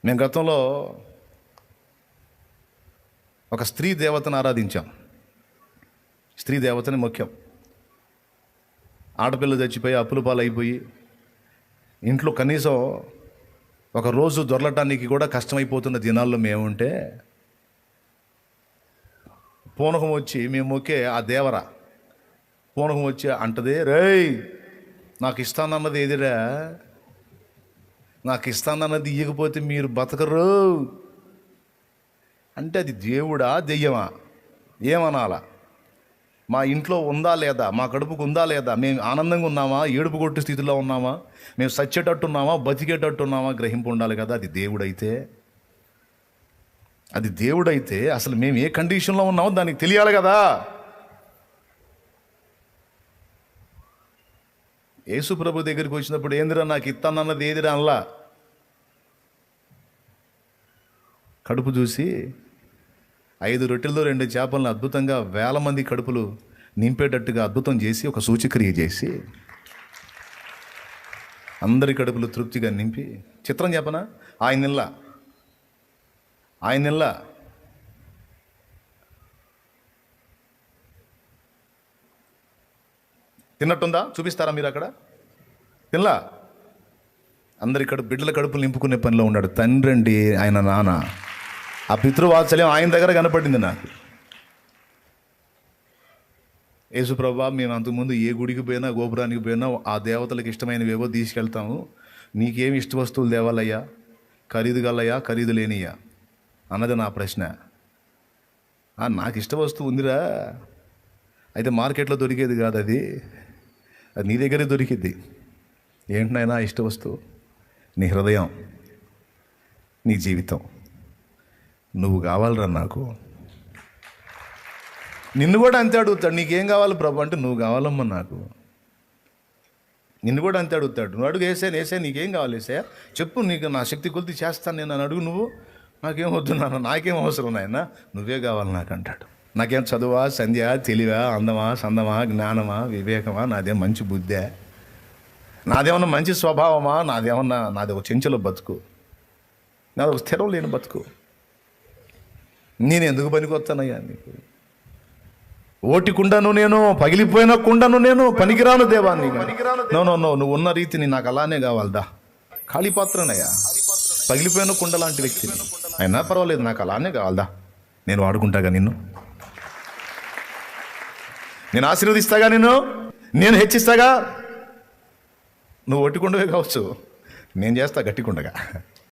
మేము గతంలో ఒక స్త్రీ దేవతను ఆరాధించాం. స్త్రీ దేవతని ముఖ్యం. ఆడపిల్ల చచ్చిపోయి అప్పుల పాలైపోయి ఇంట్లో కనీసం ఒక రోజు దొరలటానికి కూడా కష్టమైపోతున్న దినాల్లో మేముంటే పూనకం వచ్చి మేము మొక్కే ఆ దేవర పూనకం వచ్చి అంటది, రేయ్ నాకు ఇస్తానన్నది ఏదిరా, నాకు ఇస్తానన్నది ఇవ్వకపోతే మీరు బతకరు అంటే అది దేవుడా దెయ్యమా ఏమనాలా? మా ఇంట్లో ఉందా లేదా, మా కడుపుకు ఉందా లేదా, మేము ఆనందంగా ఉన్నామా, ఏడుపు కొట్టు స్థితిలో ఉన్నామా, మేము సచ్చేటట్టు ఉన్నామా, బతికేటట్టు ఉన్నామా గ్రహింపు ఉండాలి కదా. అది దేవుడైతే అసలు మేము ఏ కండిషన్లో ఉన్నామో దానికి తెలియాలి కదా. యేసు ప్రభు దగ్గరికి వచ్చినప్పుడు ఏందిరా నాకు ఇస్తానన్నది ఏదిరా అనలా. కడుపు చూసి 5 రొట్టెలతో 2 చేపలను అద్భుతంగా 1000 మంది కడుపులు నింపేటట్టుగా అద్భుతం చేసి ఒక సూచక్రియ చేసి అందరి కడుపులు తృప్తిగా నింపి, చిత్రం చెప్పనా, ఆయన తిన్నట్టుందా చూపిస్తారా మీరు? అక్కడ తినలా. అందరి బిడ్డల కడుపులు నింపుకునే పనిలో ఉన్నాడు తండ్రి అండి, ఆయన నాన్న. ఆ పితృవాత్సల్యం ఆయన దగ్గర కనపడింది నాకు. యేసుప్రభా, మేము అంతకుముందు ఏ గుడికి పోయినా గోపురానికి పోయినా ఆ దేవతలకు ఇష్టమైనవేవో తీసుకెళ్తాము, నీకేమి ఇష్ట వస్తువులు తేవాలయ్యా, ఖరీదు గలయ్యా ఖరీదు లేనియ్యా అన్నది నా ప్రశ్న. నాకు ఇష్ట వస్తువు ఉందిరా, అయితే మార్కెట్లో దొరికేది కాదు, అది నీ దగ్గరే దొరికిద్ది. ఏంటనైనా ఇష్ట వస్తువు? నీ హృదయం, నీ జీవితం. నువ్వు కావాలరా నాకు. నిన్ను కూడా అంతే అడుగుతాడు, నీకేం కావాలి ప్రభు అంటే నువ్వు కావాలమ్మా నాకు. నిన్ను కూడా అంతే అడుగుతాడు, నువ్వు అడుగు వేసే నీకేం కావాలి వేసా చెప్పు, నీకు నా శక్తి కొలిది చేస్తాను నేను అని అడుగు. నువ్వు నాకేం వద్దు నాకేం అవసరం నాయన, నువ్వే కావాలి నాకు అంటాడు. నాకేం చదువా, సంధ్య, తెలివా, అందమా, సందమా, జ్ఞానమా, వివేకమా, నాదేం మంచి బుద్ధే, నాదేమన్నా మంచి స్వభావమా, నాది ఒక చెంచుల బతుకు, నాది ఒక స్థిరం లేని బతుకు. నేను ఎందుకు పనికొస్తానయ్యా నీకు? ఓటి కుండను నేను, పగిలిపోయిన కుండను నేను, పనికిరాను దేవాన్ని. నో నువ్వు ఉన్న రీతిని నాకు అలానే కావాలదా. ఖాళీ పాత్రనయ్యా, పగిలిపోయిన కుండ లాంటి వ్యక్తిని. అయినా పర్వాలేదు, నాకు అలానే కావాలదా. నేను వాడుకుంటాగా నిన్ను, నేను ఆశీర్వదిస్తాగా, నేను హెచ్చిస్తాగా. నువ్వు ఒట్టికుండవే కావచ్చు, నేను చేస్తా గట్టికుండగా.